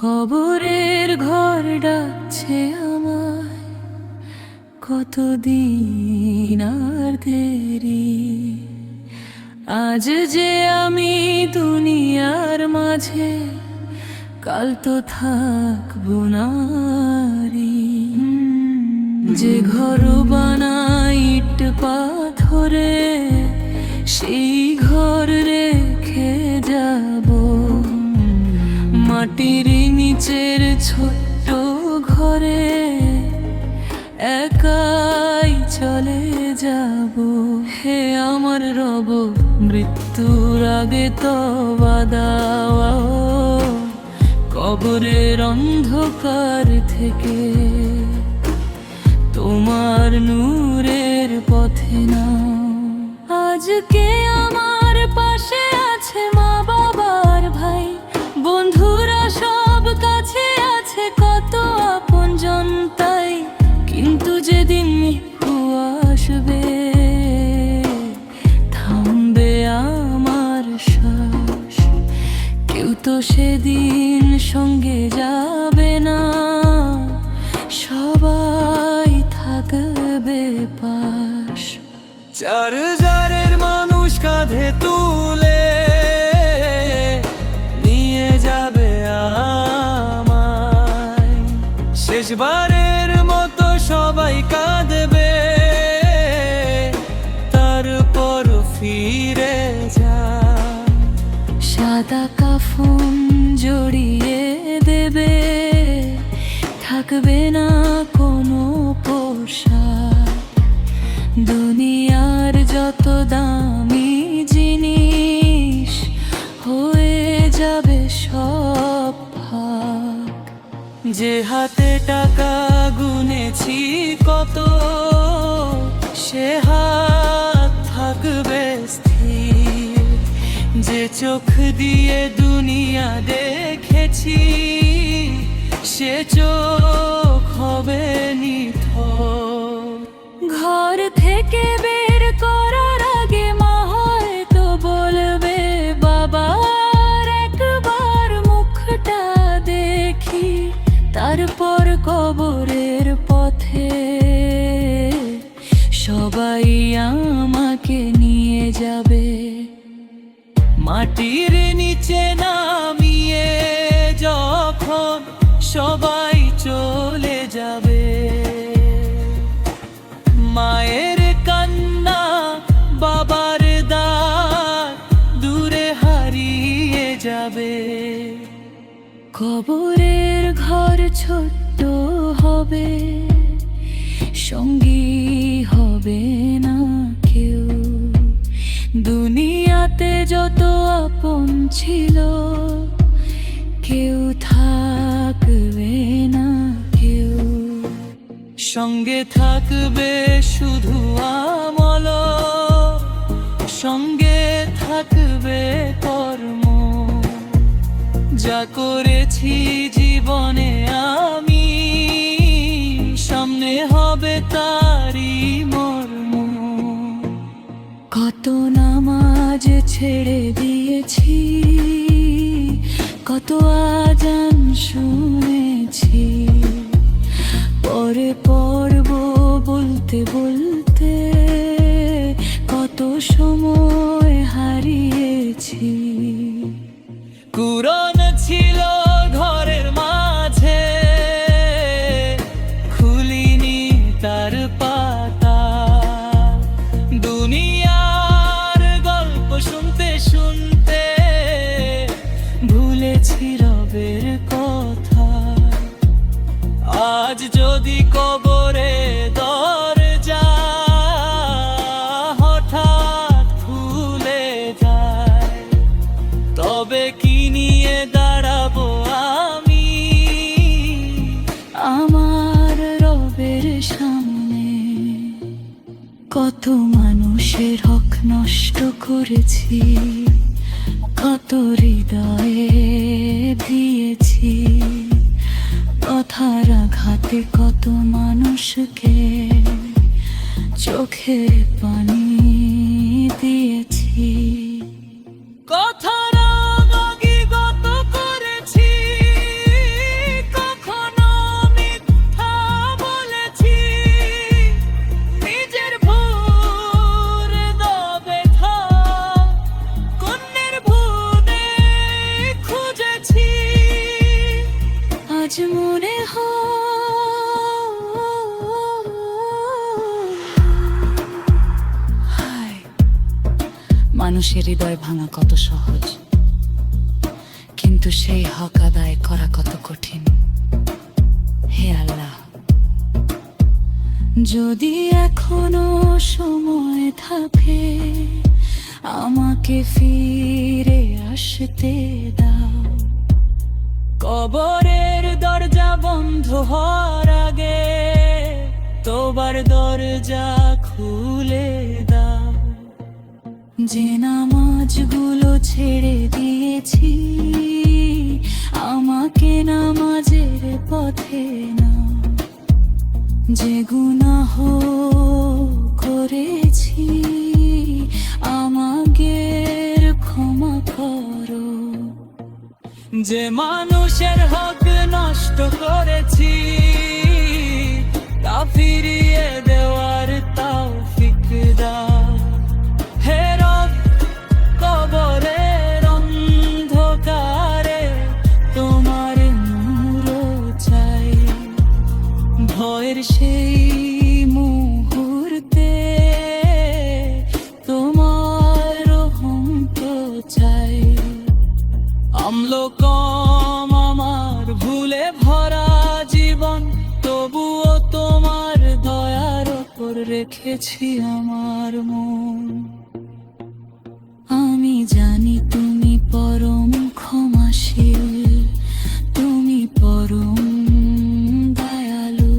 কবরের ঘর ডাকছে আমায়, কতদিন আর দেরি। আজ যে আমি দুনিয়ার মাঝে, কাল তো থাকবো না রে। যে ঘর বানাই ইট পাথরে, সেই ঘর রেখে যাব। মাটির নিচের ছোট্ট ঘরে একাই চলে যাব। হে আমার রব, মৃত্যুর আগে তওবা দাও, কবরের অন্ধকার থেকে তোমার নূরের পথে নাও। আজকে আমার পাশে আছে মা বাবার ভাই, বন্ধুরা সব কাছে আছে, কত আপনজন তাই। কিন্তু যেদিন মৃত্যু আসবে, থামবে আমার শ্বাস। কেউ তো সেদিন সঙ্গে যাবে না, সবাই থাকবে পাশ। চার হাজারের মানুষ কাঁধে তুলে নিয়ে যাবে আমায়। শেষবারের মতো সবাই কাঁদবে, তারপর ফিরে যায়। সাদা কাফন জড়িয়ে দেবে, থাকবে না কোনো পোশাক। দুনিয়ার যত দামি জিনিস হয়ে যাবে সব ভাগ। যে হাতে টাকা গুনেছি কত, সে হাত থাকবে স্থির। যে চোখ দিয়ে দুনিয়া দেখেছি, সে চোখ হবে নিথর। ঘর থেকে বের করার আগে মা হয়তো বলবে, বাবার একবার মুখটা দেখি। তারপর কবরের পথে সবাই আমাকে নিয়ে যাবে। মাটির নিচে নামিয়ে যখন সবাই চলে যাবে, মায়ের কান্না, বাবার ডাক দূরে হারিয়ে যাবে। কবরের ঘর ছোট্ট হবে, সঙ্গী হবে না কেউ। দুনিয়াতে যত আপন ছিল, কেউ থাকবে না কেউ। সঙ্গে থাকবে শুধু আমল, সঙ্গে থাকবে কর্ম। যা করেছি জীবনে আমি, সামনে হবে তারই মর্ম। কত নামাজ ছেড়ে দিয়েছি, কত আজান শুনেছি। পরে পড়ব বলতে বলতে কত সময় হারিয়েছি। কুরআন ছিল ঘরের মাঝে, খুলিনি তার পাতা। দুনিয়ার গল্প শুনতে শুনতে ভুলেছি রবের কথা। আজ যদি কবরে দরজা হঠাৎ খুলে যায়, তবে কি নিয়ে দাঁড়াবো আমি আমার রবের সামনে? কত মানুষের হক নষ্ট করেছি, কত হৃদয়ে দিয়েছি। কথার আঘাতে কত মানুষকে চোখে পানি দিয়েছি। কথার আগে কত করেছি, আজ মনে হয় মানুষের হৃদয় ভাঙা কত সহজ, কিন্তু সেই হক আদায় করা কত কঠিন। হে আল্লাহ, যদি এখনো সময় থাকে আমাকে ফিরে আসতে দাও। কবরের দরজা বন্ধ হওয়ার আগে তোবার দরজা খুলে দাও। যে নামাজগুলো ছেড়ে দিয়েছি আমাকে নামাজের পথে নাও। যে গুনাহ করেছি আমাকে ক্ষমা করো। যে মানুষের হক নষ্ট করেছি তা ফিরিয়ে দেওয়ার তৌফিক দাও। হে রব, কবরের অন্ধকারে তোমার নূর চাই। ভয়ের সেই মুহূর্তে তোমার রহম তো চাই। আমলো কম আমার ভুলে ভরা জীবন, তবুও তোমার দয়ার ওপর রেখেছি আমার মন। আমি জানি তুমি পরম ক্ষমাশীল, তুমি পরম দয়ালু।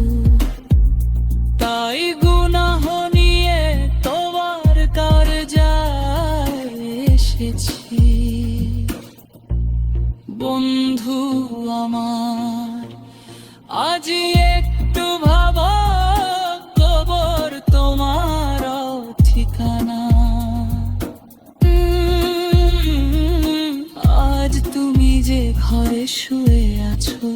তাই গুনাহ নিয়ে তোমার কারজায় এসেছি। বন্ধু আমার, আজ একটু ভাবো, কবর তোমার ঠিকানা। আজ তুমি যে ঘরে শুয়ে আছো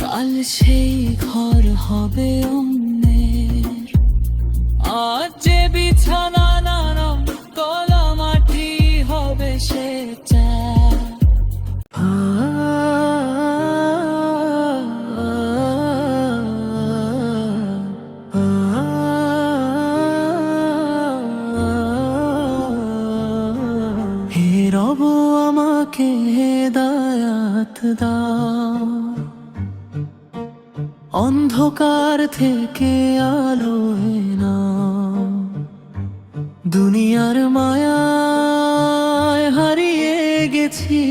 কাল সেই ঘর হবে অন্যের। আজ যে বিছানা নরম কলা মাটি হবে সেটা। হে রব, আমাকে হেদায়াত দাও, অন্ধকার থেকে আলো নাও। দুনিয়ার মায়ায় হারিয়ে গেছি,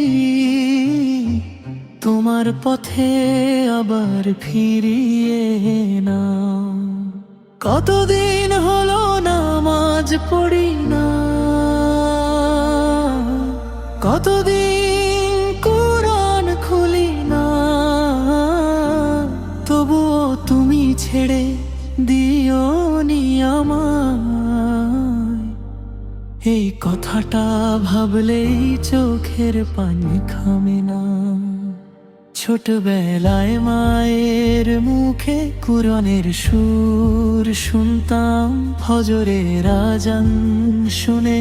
তোমার পথে আবার ফিরিয়ে নাও। কতদিন হলো নামাজ পড়ি না, কতদিন কুরআন খুলি না, তবুও তুমি ছেড়ে দিও নি আমায়। এই কথাটা ভাবলেই চোখের পানি থামে না। ছোটবেলায় মায়ের মুখে কুরআনের সুর শুনতাম, ফজরের আজান শুনে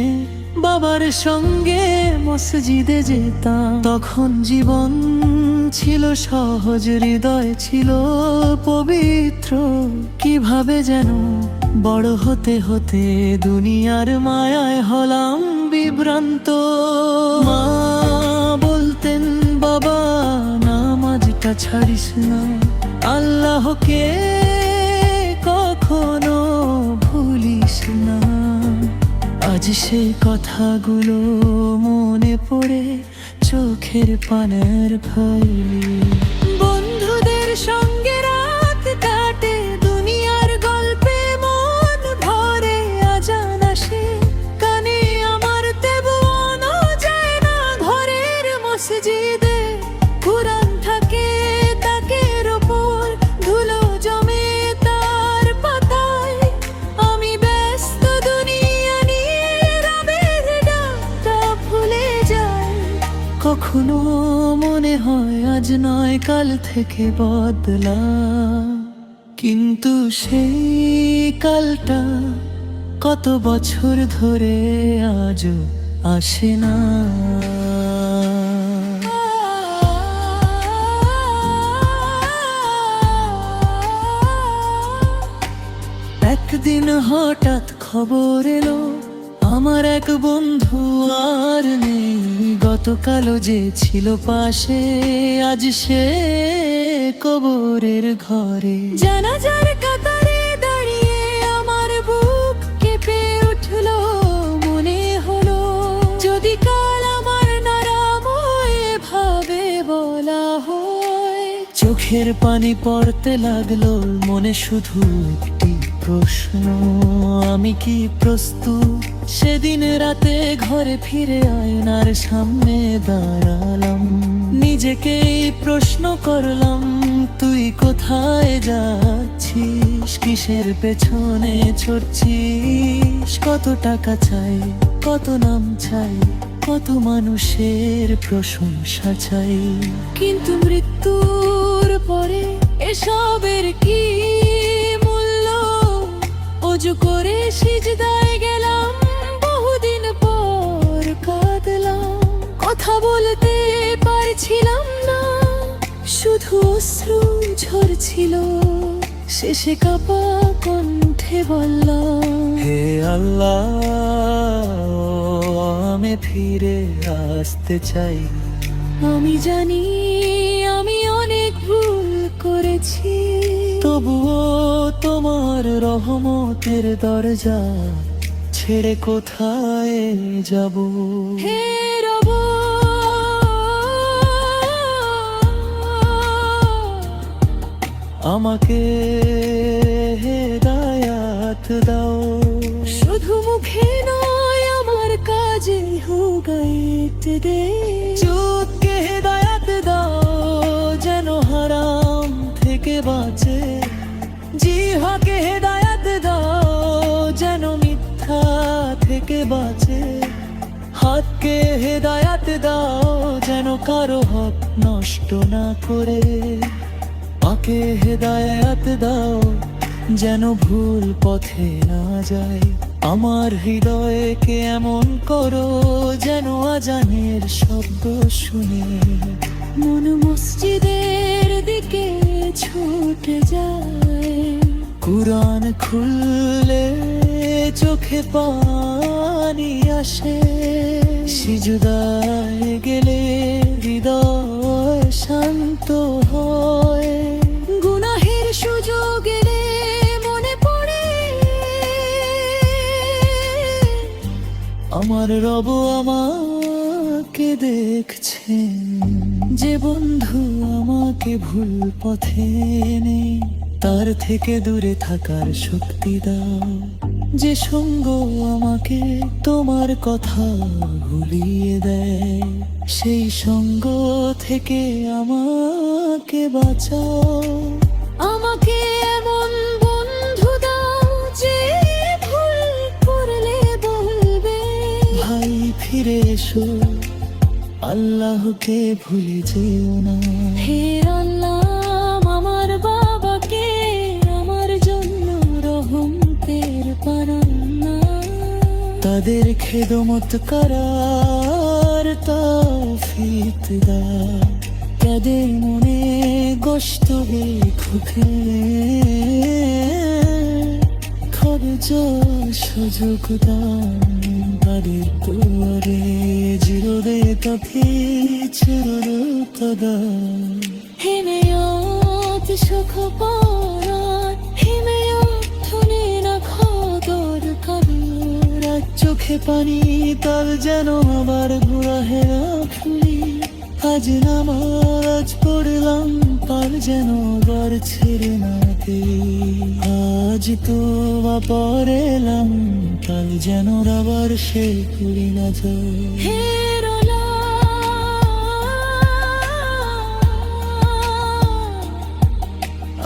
বাবার সঙ্গে মসজিদে যেতাম। তখন জীবন ছিল সহজ, হৃদয় ছিল পবিত্র। কিভাবে যেন বড় হতে হতে দুনিয়ার মায়ায় হলাম বিভ্রান্ত। মা বলতেন, বাবা নামাজটা ছাড়িস না, আল্লাহকে কখনো ভুলিস না। আজ সেই কথাগুলো মনে পড়ে চোখের পানের ফাইলি। বন্ধুদের সঙ্গে রাত কাটে, দুনিয়ার গল্পে মন ভরে। আজান আসে কানে আমার, তেবুও যায় না ঘরের মসজিদে। কুরআন থাকে তাকের ওপর, ধুলো জমে তার পাতায়। আমি ব্যস্ত দুনিয়া নিয়ে রবের ডাকটা ভুলে যাই। কখনো মনে হয় আজ নয় কাল থেকে বদলা, কিন্তু সেই কালটা কত বছর ধরে আজও আসে না। একদিন হঠাৎ খবর এলো আমার এক বন্ধু আর নেই। গতকালও যে ছিল পাশে আজ সে কবরের ঘরে। জানাজার কাতারে দাঁড়িয়ে আমার বুক কেঁপে উঠলো, মনে হলো যদি কাল আমার নারাম ভাবে বলা হয়। চোখের পানি পড়তে লাগলো, মনে শুধু একটি প্রশ্ন, আমি কি প্রস্তুত? সেদিন রাতে ঘরে ফিরে আয়নার সামনে দাঁড়ালাম, নিজেকেই প্রশ্ন করলাম, তুই কোথায় যাচ্ছিস? কিসের পেছনে ছুটছিস? কত টাকা চাই, কত নাম চাই, কত মানুষের প্রশংসা চাই। কিন্তু মৃত্যুর পরে এসবের কি মূল্য? অজু করে সিজদায় গেলাম, বহুদিন পর কাঁদলাম, কথা বলতে পারছিলাম না, শুধু অশ্রু ঝরছিল। শেষে কাঁপা কণ্ঠে বললাম, হে আল্লাহ, আমি ফিরে আসতে চাই। আমি জানি আমি অনেক ভুল করেছি, তবুও তোমার রহমতের দরজা ছেড়ে কোথায় যাব? হে রব, আমাকে হেদায়াত দাও। শুধু মুখে নয় আমার কাজে হুগাইট দে। চোখকে হেদায়াত দাও যেন হারাম থেকে বাঁচে, জিহ্বাকে হেদায়াত দাও যেন মিথ্যা থেকে বাঁচে, হাতকে হেদায়াত দাও যেন কারো হক নষ্ট না করে, পাকে হেদায়াত দাও যেন ভুল পথে না যায়। আমার হৃদয়কে এমন করো যেন আজানের শব্দ শুনে মন মসজিদের দিকে ছুটে যায়। কুরআন খুললে চোখে পানি আসে, সিজদায় গেলে হৃদয় শান্ত হয়। গুনাহের সুযোগ এলে মনে পড়ে আমার রব আমাকে দেখছেন, যে বন্ধু আমাকে ভুল পথে নেই তার থেকে দূরে থাকার শক্তি দাও, যে সঙ্গ আমাকে তোমার কথা ভুলিয়ে দেয় সেই সঙ্গ থেকে আমাকে বাঁচাও। আমাকে এমন বন্ধু দাও যে ভুল করলে বলবে, ভাই ফিরে এসো, আল্লাহকে ভুলে যেও না। হে আল্লাহ, আমার বাবাকে আমার জন্য রহমতের পারান্না, তাদের খেদমত করার তৌফিক দাও, তাদের মনে গোশত খুঁজে খরচ সুযোগ দান, তাদের তোরে জিরোদে তফি চুরু তদা। হিমেয়ত সুখ পরাণ, হিমেয়ত ধনে না খদর কারুর। চোখে পানি তাল যেন আবার ঘোরা হেরা ফুলি, আজ নামাজ পড়লাম পার যেন বার ছেড়ে না দে, আজ তো পড়লাম কাল যেন আবার সে করি না যায়। হে রোলা,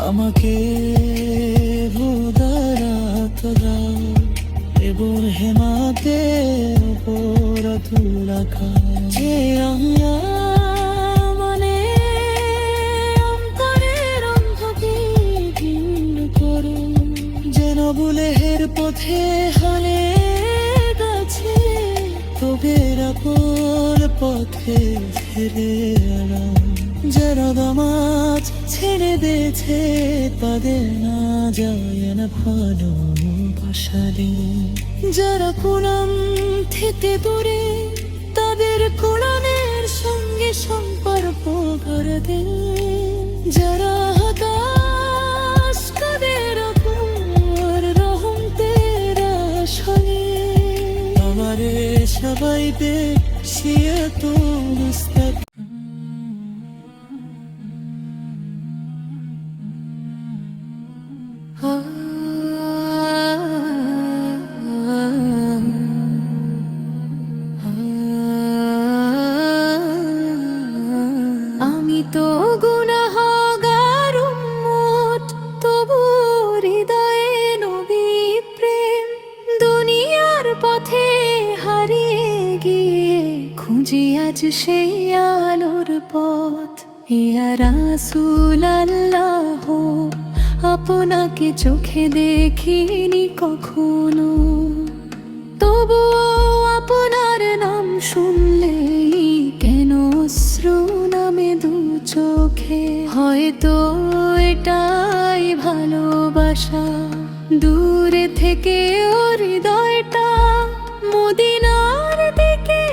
আমাকে ভুদারাত দাও এবং হেমাতে অপরাধ রাখা, যে আমিয়া মানে অন্তরের অন্ধকে ভিন্ন করো, যেন বলে হের পথে হালে গেছে, তবে আপন পথে ফিরে এলাম, যারা দামাজ ছেড়ে দিয়েছে তাদের না যায় না ভালো। ভাসালে। যারা কোরআন থেকে দূরে তাদের কোরআনের সঙ্গে সম্পর্ক গড়ে। যারা হতাশ তাদের উপর রহম তেরা আসলে। আমারে সবাই বেশি তো বুঝতে আমি তো গুনাহগার উম্মত, তবু হৃদয়ে নবী প্রেম। দুনিয়ার পথে হারিয়ে গিয়ে খুঁজি আজ সেই আলোর পথ। ইয়া রাসূলাল্লাহ, আপনাকে চোখে দেখিনি কখনো, তবুও আপনার নাম শুনলেই কেন অশ্রু নামে দু চোখে। হয়তো এটাই ভালোবাসা, দূরে থেকে ওর হৃদয়টা মদিনার দিকে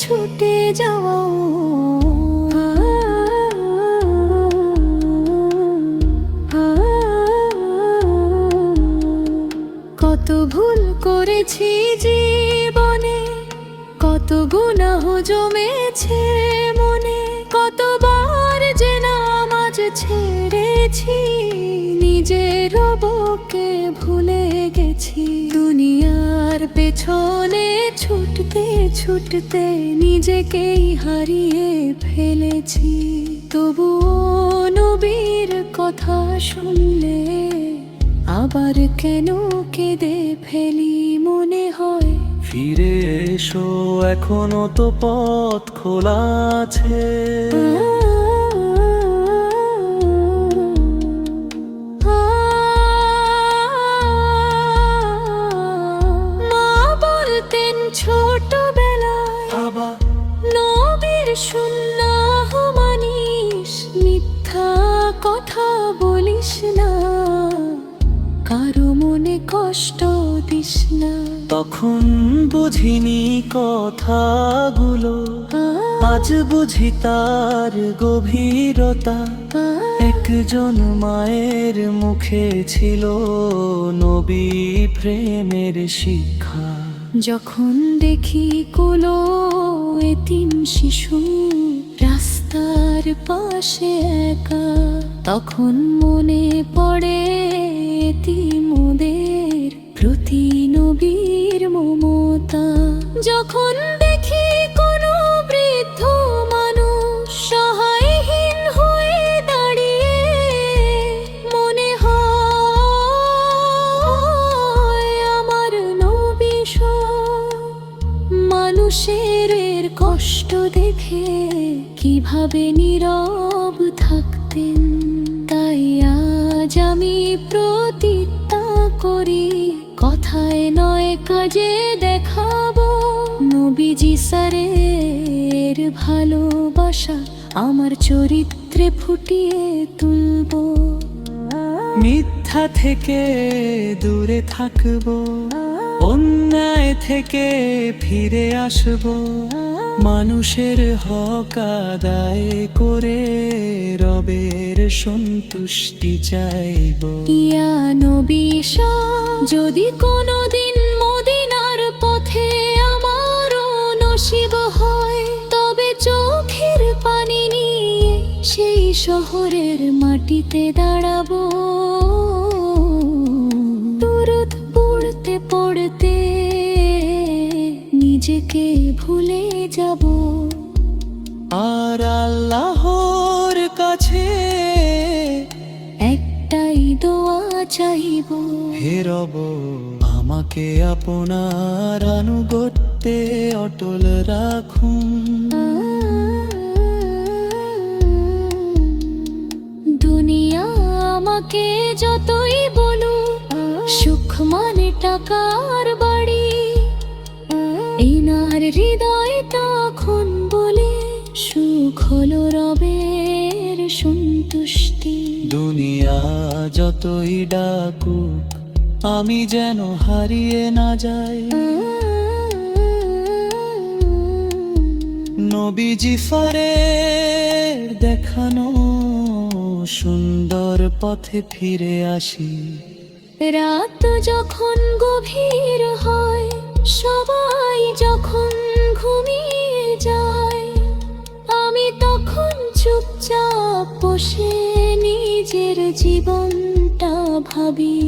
ছুটে যাওয়া। কত ভুল করেছি জীবনে, কত গুনাহ জমেছে মনে, কতবার যে নামাজ ছেড়েছি, নিজের রবকে ভুলে গেছি। দুনিয়ার পেছনে ছুটতে ছুটতে নিজেকেই হারিয়ে ফেলেছি। তবুও নবীর কথা শুনলে আবার কেন কেঁদে ফেলি মনে হয়। ফিরে এসো, এখনো তো পথ খোলা আছে। মা বলতেন ছোটবেলায়, বাবা নবীর সুন্নাহ মানিস, মিথ্যা কথা বলিস না, কারো মনে কষ্ট দিস না। তখন বুঝিনি কথাগুলো, আজ বুঝি তার গভীরতা। একজন মায়ের মুখে ছিল নবী প্রেমের শিক্ষা। যখন দেখি কোলো এতিম শিশু রাস্তার পাশে একা, তখন মনে পড়ে এতিমদের প্রতি নবীর মমতা। যখন দেখি কোনো বৃদ্ধ মানুষ সহায়হীন হয়ে দাঁড়িয়ে, মনে হয় আমার নবী মানুষের কষ্ট দেখে কিভাবে নীরব থাকতেন। তাই আজ আমি প্রতিজ্ঞা করি, কথায় নয় কাজে দেখাবো নবীজি স্যারের ভালোবাসা, আমার চরিত্রে ফুটিয়ে তুলবো। মিথ্যা থেকে দূরে থাকবো, অন্যায় থেকে ফিরে আসবো, মানুষের হক আদায় করে রবের সন্তুষ্টি চাইবো। ইয়া নবী যদি কোনোদিন মদিনার পথে আমারও নসিব হয়, তবে চোখের পানি নিয়ে সেই শহরের মাটিতে দাঁড়াবো। দুরূদ পড়তে পড়তে নিজেকে ভুলে যাব, আর আল্লাহর কাছে একটাই দোয়া চাইব। হে রব, আমাকে আপনার আনুগত্যে অটল রাখুন। দুনিয়া আমাকে যতই বলুক সুখ মানে টাকার বাড়ি, এনার হৃদয় তখন বলে সুখ হলো রবের সন্তুষ্টি। দুনিয়া যতই ডাকুক আমি যেন হারিয়ে না যাই। নবীজি ফারের দেখানো সুন্দর পথে ফিরে আসি। রাত যখন গভীর হয়, সবাই যখন ঘুমিয়ে যায়, আমি তখন চুপচাপ বসে নিজের জীবনটা ভাবি।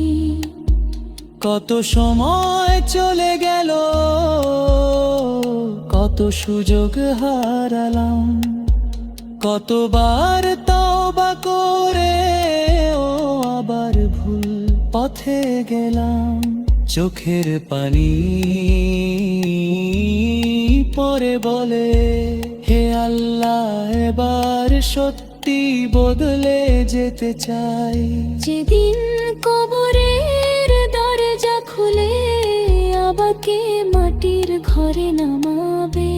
কত সময় চলে গেল, কত সুযোগ হারালাম, কতবার তওবা করে ও আবার ভুল পথে গেলাম। চোখের পানি পরে বলে, হে আল্লাহ এবার সত্যি বদলে যেতে চাই। যেদিন কবরের দরজা খুলে আমাকে মাটির ঘরে নামাবে,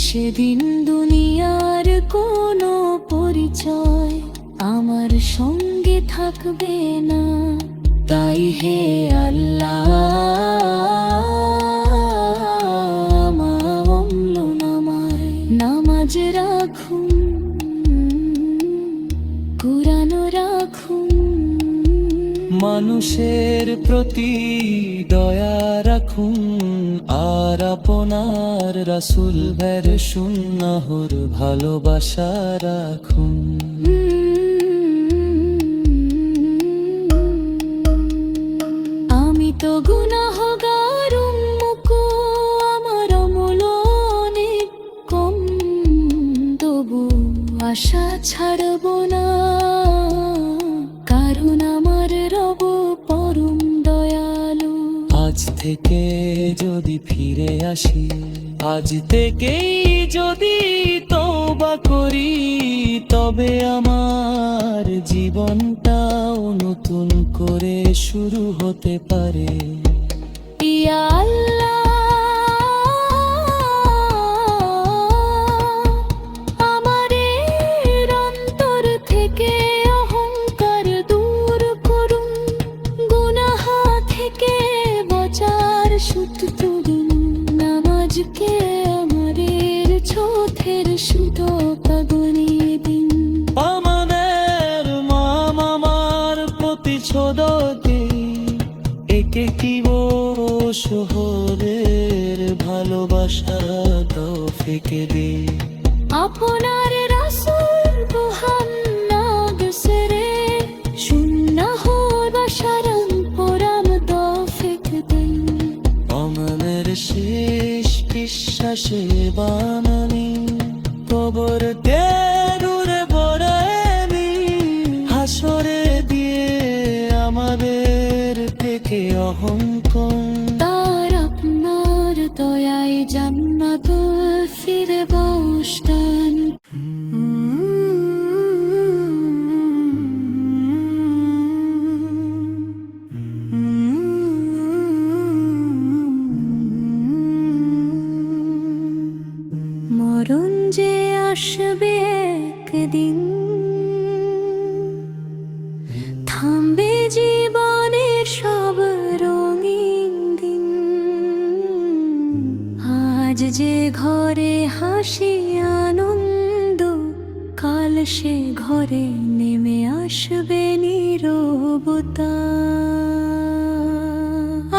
সেদিন দুনিয়ার কোনো পরিচয় আমার সঙ্গে থাকবে না। তাই হে আল্লাহ, নামাজ রাখুন, কুরআন রাখুন, মানুষের প্রতি দয়া রাখুন, আর আপনার রাসূল ভের সুন্নাহর ভালোবাসা রাখুন। আমি তো গুনাহগার উম্মুক, আমার আমল অনেক কম, তবু আশা ছাড়ব না, কারণ আমার রব পরম দয়ালু। আজ থেকে যদি ফিরে আসি, আজ থেকেই যদি তওবা করি, তবে আমার জীবনটাও নতুন করে শুরু হতে পারে। ইয়া আল্লাহ, আমাদের অন্তর থেকে অহংকার দূর করুন, গুনাহ থেকে বাঁচার সূত্র দিন, নামাজকে আমাদের চোখের সুতোটা বানিয়ে দিন। আমাদের মা মামার প্রতিশোধ দেই, একে কি শহরের ভালোবাসা তৌফিক দে। আপনার রাসূল মুহাম্মদ সরে সুন্নাহ বাশারান পরাম তৌফিক দিন। আমাদের শেষ বিশ্বাসে বানানি, কবর দূরে বড়ানি, হাসরে দিয়ে আমাদের থেকে অহংকার। তার আপনার দয়ায় জান্নাতুল ফিরদৌস দান। মরণ যে আসবে একদিন, থামবে জীবনের সব রঙিন দিন। আজ যে ঘরে হাসি আনন্দ, কাল সে ঘরে নেমে আসবে নীরবতা।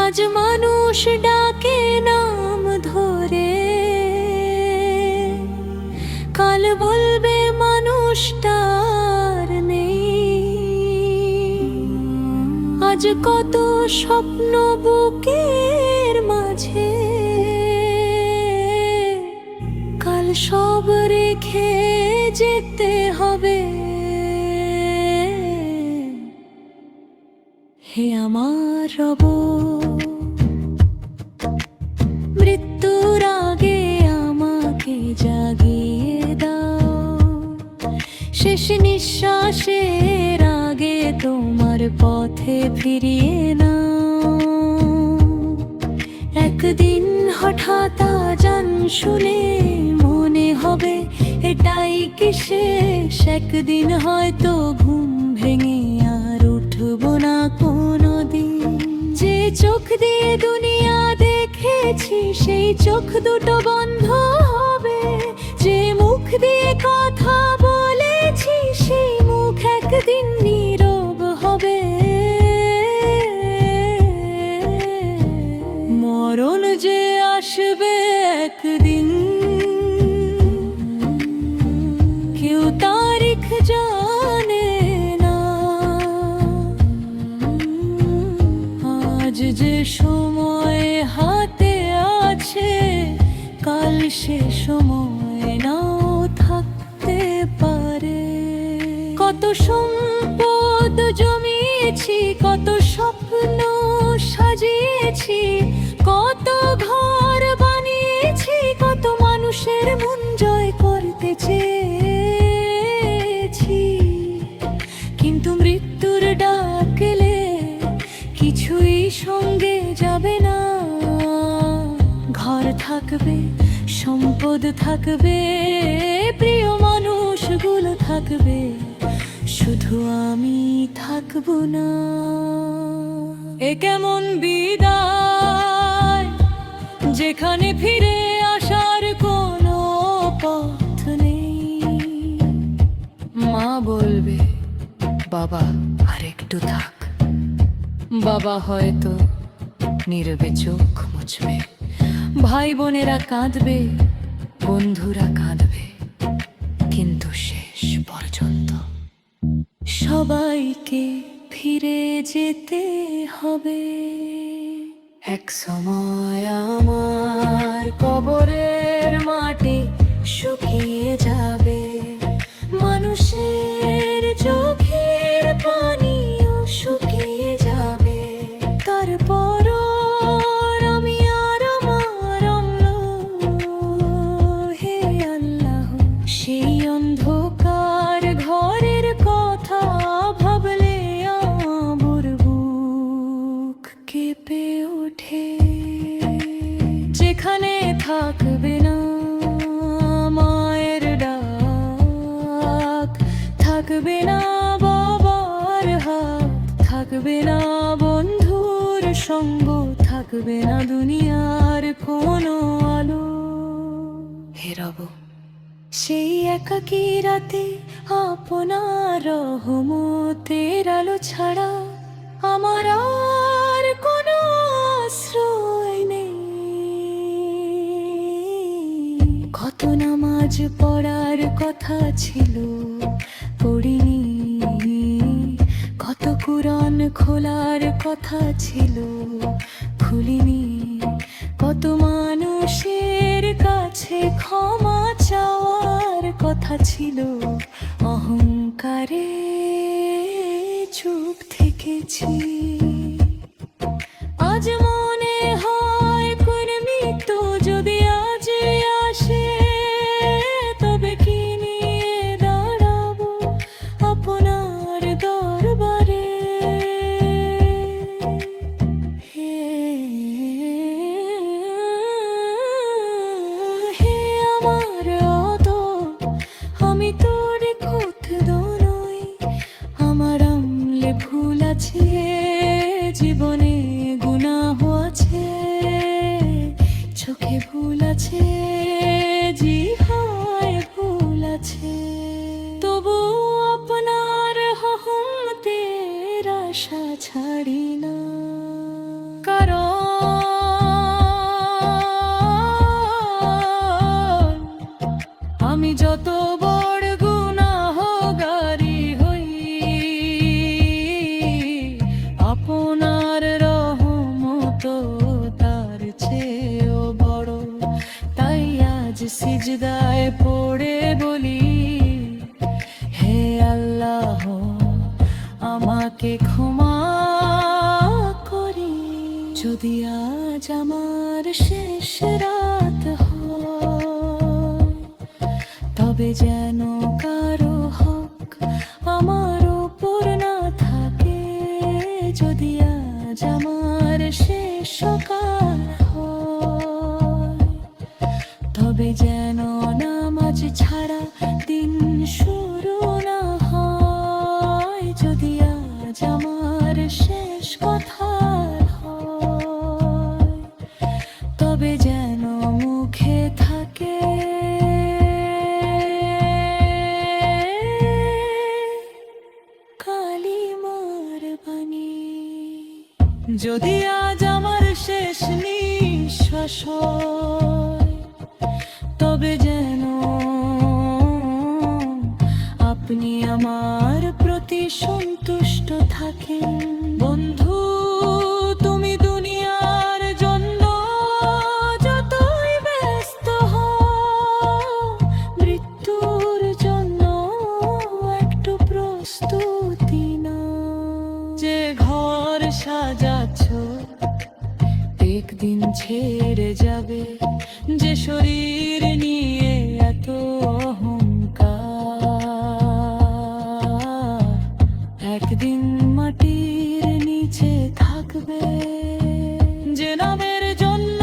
আজ মানুষ ডাকে নাম ধরে, কাল বলবে মানুষটার নেই। আজ কত স্বপ্ন বুকের মাঝে, কাল সব রেখে যেতে হবে। হে আমার রব, মৃত্যুর আগে আমাকে জাগিয়ে দাও, শেষ নিঃশ্বাসের আগে তোমার পথে ফিরিয়ে নাও। একদিন হঠাৎ আজান শুনে মনে হবে এটাই কি শেষ। একদিন হয়তো ঘুম ভেঙে আর উঠব না কোনোদিন। যে চোখ দিয়ে দুনিয়া দেখেছি সেই চোখ দুটো বন্ধ হবে। যে মুখ দিয়ে কথা বলেছি সেই মুখ একদিন নীরব হবে। মরণ যে আসবে একদিন, কেউ তারিখ জানে না। আজ যে সময় হাতে আছে কাল সে সময় নাও থাকতে পারে। কত সম্পদ জমিয়েছি, কত স্বপ্ন সাজিয়েছি, কত ঘর বানিয়েছি, কত মানুষের মন জয় করতে চেয়েছি। কিন্তু মৃত্যুর ডাকলে কিছুই সঙ্গে যাবে না। ঘর থাকবে, সম্পদ থাকবে, প্রিয় মানুষগুলো থাকবে, শুধু আমি থাকবো না। এ কেমন বিদায় যেখানে ফিরে আসার কোনো পথ নেই। মা বলবে বাবা আরেকটু থাক, বাবা হয়তো নীরবে চোখ মুছবে। ভাই বোনেরা কাঁদবে, বন্ধুরা কাঁদবে, কিন্তু শেষ পর্যন্ত সবাইকে ফিরে যেতে হবে। এক সময় আমার কবরের মাটি শুকিয়ে যাবে, মানুষের চোখের পানিও শুকিয়ে যাবে। তারপরও আমি আর আমার হে আল্লাহ, সেই অন্ধকার ঘরের কথা ভাবলে আমার বুক কেঁপে ওঠে। যেখানে থাকবে না মায়ের ডাক, থাকবে না বাবার হাত, থাকবে না বন্ধুর সঙ্গ, থাকবে না দুনিয়ার কোনো আলো। হে রব, সেই একাকী রাতে আপনার রহমতের আলো ছাড়া আমার আর কোনো আশ্রয় নেই। কত নামাজ পড়ার কথা ছিল পড়িনি, কত কুরআন খোলার কথা ছিল খুলিনি, কত মানুষের কাছে ক্ষমা চাওয়ার কথা ছিল অহংকারে চুপ থেকেছি। আজ মনে হয় কোন মৃত্যু যদি আজ আসে, তবে কি নিয়ে দাঁড়াবো আপনার দরবারে। হে আমার আদর, আমি তোর খুঁত দোনই, আমার আমলে ভুল আছে, জীবনে গুনাহ আছে, চোখে ভুল আছে, জিহ্বায় ভুল আছে। তবু আপনার রহমতের আশা ছাড়ি না, কারণ আমি যত বড় গুনাহগারি হই, আপনার রহমত তার চেয়েও বড়। তাই আজ সিজদায় পড়ে বলি, হে আল্লাহ আমাকে ক্ষমা করি। যদি আজ আমার শেষ রাত হয়, তবে যেন কারো হক আমার উপর না থাকে। যদি আজ আমার শেষ সকাল হয়, তবে যেন নামাজ ছাড়া দিন শুরু না হয়। যদি আজ আমার শেষ কথা হয়, যদি আজ আমার শেষ নিঃশ্বাস হয়, তবে যেন আপনি আমার প্রতি সন্তুষ্ট থাকেন। বন্ধু, তুমি দুনিয়ার জন্য যতই ব্যস্ত হও, মৃত্যুর জন্য একটু প্রস্তুতি নাও। যে ঘর সাজাচ্ছ একদিন ছেড়ে যাবে, যে শরীর নিয়ে এত অহংকার একদিন মাটির নিচে থাকবে। যে নামের জন্য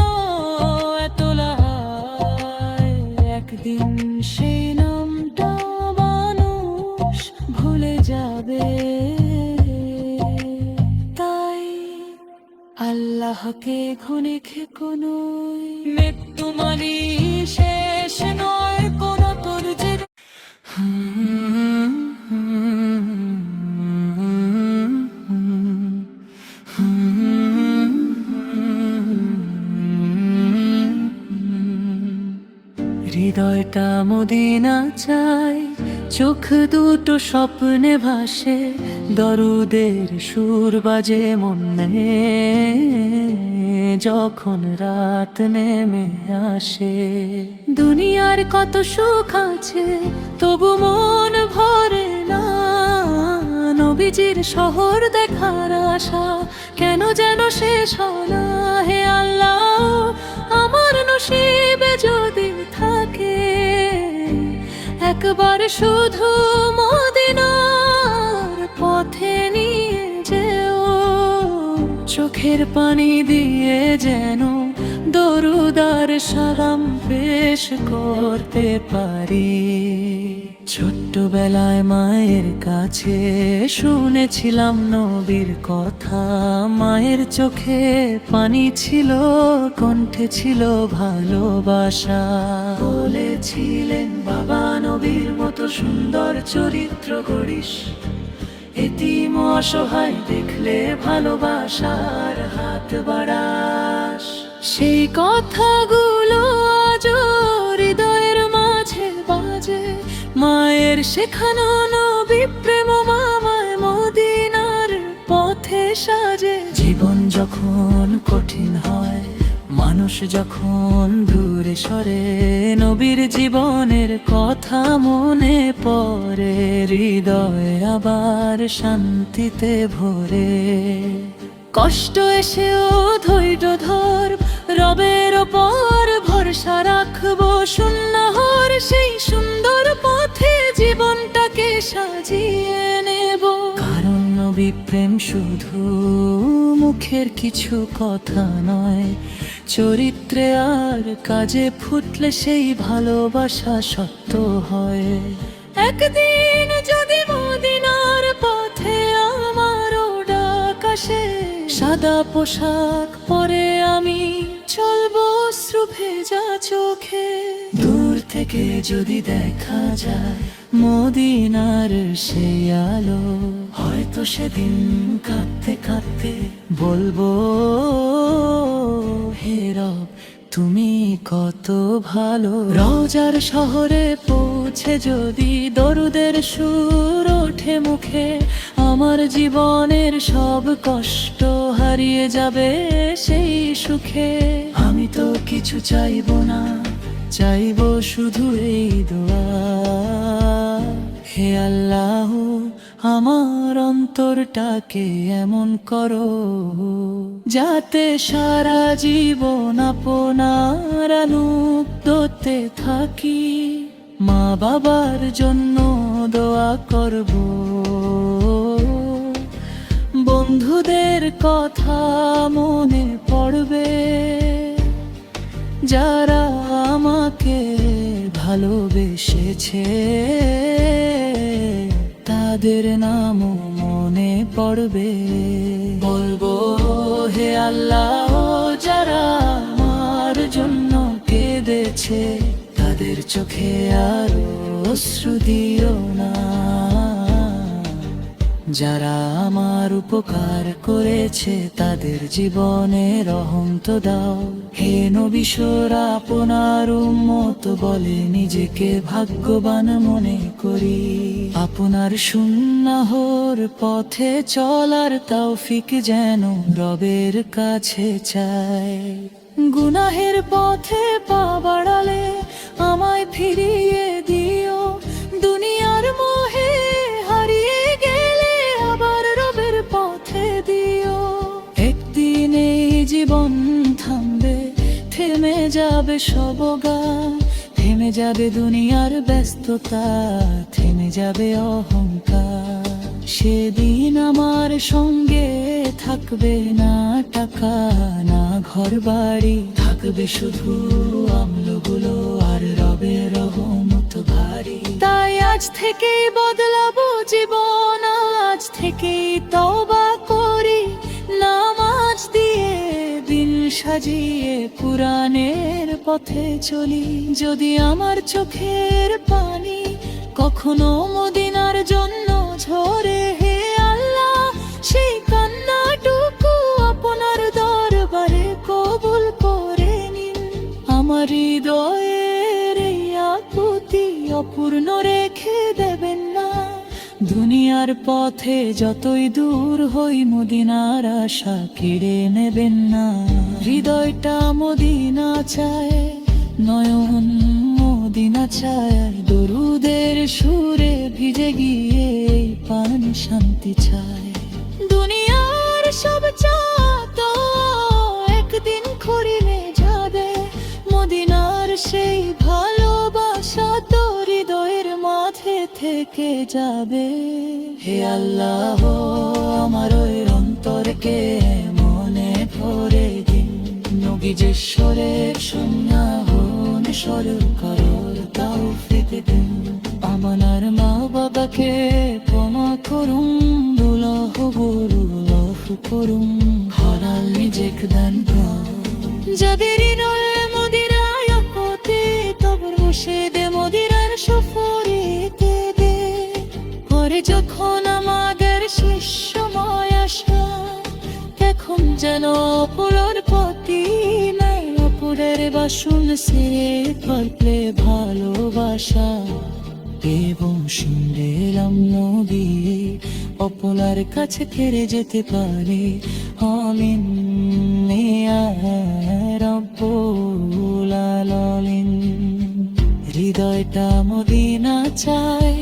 এত লড়াই, একদিন সেই নামটা মানুষ ভুলে যাবে। তাই আল্লাহকে খুনে খেকো নয়, মৃত্যু মানি শেষ নয় কোন তোর যে। হৃদয়টা মদিনা চাই, চোখ দুটো স্বপ্নে ভাসে, দরুদের সুর বাজে মনে যখন রাত নেমে আসে। দুনিয়ার কত সুখ আছে তবু মন ভরে না, নবীজির শহর দেখার আশা কেন যেন শেষ হয় না। হে আল্লাহ, আমার নসিবে যদি থাকে একবার শুধু মদিনার পথে নিয়ে যেও, চোখের পানি দিয়ে যেন দরুদার সালাম পেশ করতে পারি। ছোট্টবেলায় মায়ের কাছে শুনেছিলাম নবীর কথা, মায়ের চোখে পানি ছিল, কণ্ঠে ছিল ভালোবাসা। বলেছিলেন বাবা নবীর মতো সুন্দর চরিত্র গড়িস, এতিম অসহায় দেখলে ভালোবাসার হাত বাড়াস। সেই কথাগুলো আজও হৃদয়ের মাঝে বাজে, মায়ের শেখানো নবী প্রেম মামায় মদিনার পথে সাজে। জীবন যখন কঠিন হয়, মানুষ যখন দূরে সরে, নবীর জীবনের কথা মনে পড়ে, হৃদয় আবার শান্তিতে ভরে। কষ্ট এসেও ধৈর্য ধর, রবের ওপর ভরসা রাখবো, সুন্নাহর সেই সুন্দর পথে জীবনটাকে সাজিয়ে নেব। কারণ নবী প্রেম শুধু মুখের কিছু কথা নয়, চরিত্রে আর কাজে ফুটলে সেই ভালোবাসা সত্য হয়। একদিন যদি মদিনার পথে আমারও ডাক আসে, সাদা পোশাক পরে আমি চলবো অশ্রু ভেজা চোখে। দূর থেকে যদি দেখা যায় মদিনার সেই আলো, হয়তো সেদিন কাঁদতে কাঁদতে বলবো, হে রব তুমি কত ভালো। রওজার শহরে পৌঁছে যদি দরুদের সুর ওঠে মুখে, আমার জীবনের সব কষ্ট হারিয়ে যাবে সেই সুখে। আমি তো কিছু চাইবো না, চাইবো শুধু এই দোয়া, হে আল্লাহ আমার অন্তরটাকে এমন করো, যাতে সারা জীবন আপনার আনুগত্যে থাকি। মা বাবার জন্য দোয়া করব, বন্ধুদের কথা মনে পড়বে, যারা আমাকে ভালোবেসেছে তাদের নামও মনে পড়বে। বলবো, হে আল্লাহ যারা আমার জন্য কেঁদেছে, তাদের চোখে আর অশ্রু দিও না, যারা আমার উপকার করেছে তাদের জীবনে রহম তো দাও। হে নবী সোরা আপনার উম্মত বলে নিজেকে ভাগ্যবান মনে করি। আপনার সুন্নাহর পথে চলার তৌফিক যেন রবের কাছে চাই। গুনাহের পথে পা বাড়ালে আমায় ফিরিয়ে দিও। দুনিয়ার মোহে হারিয়ে গেলে আবার রবের পথে দিও। একদিন এই জীবন থামবে, থেমে যাবে সব গান, থেমে যাবে দুনিয়ার ব্যস্ততা, থেমে যাবে অহংকার। সেদিন আমার সঙ্গে থাকবে না টাকা না ঘর বাড়ি, থাকবে শুধু আমলগুলো আর রবের রহমত ভারী। তাই আজ থেকেই বদলাবো জীবন, আজ থেকেই তওবা করি। নামাজ দিয়ে দিন সাজিয়ে কুরআনের পথে চলি। যদি আমার চোখের পানি কখনো মদিনার জন্য ঝরে, হে আল্লাহ সেই কান্নাটুকু আপনার দরবারে কবুল করে নিন। আমার হৃদয়ের এই আকুতি অপূর্ণ রেখে দেবেন না। দুনিয়ার পথে যতই দূর হই মদিনার আশা কেড়ে নেবেন না। হৃদয়টা মদিনা চায়, নয়ন মদিনা চায়, দরুদের সুরে ভিজে গিয়ে এই পানি শান্তি চায়। দুনিয়ার সব চাঁদ একদিন খরিলে যাবে, মদিনার সেই ভালোবাসা তো হৃদয়ের মাঝে থেকে যাবে। হে আল্লাহ আমার ওই অন্তরকে মনে ভরে দিন। নবী যে স্বরে শুনিয়া হন স্বরের করর তৌফিক দিন। আমার মা বাবাকে ক্ষমা করুন, দুলাহ গুরু লাফ করুন, হারাল নিজেকে দান কর। যাদের হৃদয়ে মদিনায় পথে তবর বসে দে মদিনার সফরেতে দে। পরে যখন আমাদের শেষ সময় আসা, এখন যেন অপরের প্রতি নাই অপরের বাসন ছেড়ে করলে ভালোবাসা। এবং শুনলাম নবী অপলার কাছে ফিরে যেতে পারে। আমিন ইয়া রাব্বুল আলামিন। হৃদয়টা মদিনা চায়,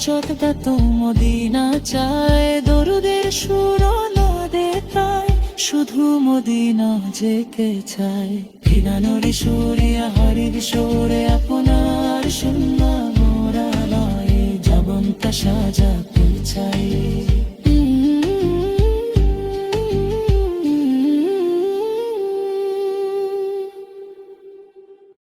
চোখটা তো মদিনা চায়, দরুদের সুর নাদে তাই শুধু মদিনা যেতে চায়। ফিরানোর সুরে হারির সুরে আপনার সুন্নাহ মোরা লয়ে জীবনটা সাজা।